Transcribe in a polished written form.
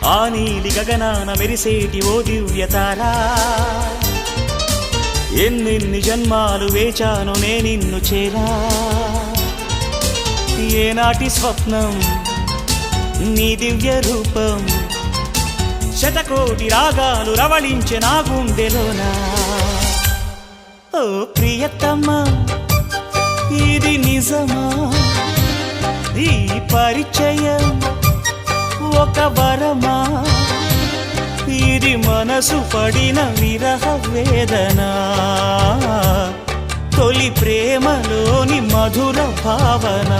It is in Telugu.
ఆ నీలి గగనాన మెరిసేటి ఓ దివ్యతారా, ఎన్నెన్ని జన్మాలు వేచాను నే నిన్ను చేరా. ఏనాటి స్వప్నం నీ దివ్య రూపం, శతకోటి రాగాలు రవళించే నా గుండెలోనా. ఓ ప్రియతమా ఇది నిజమా, ఈ పరిచయం ఒక వరమా, ఇది మనసు పడిన విరహ వేదన, తొలి ప్రేమలోని మధుర భావన.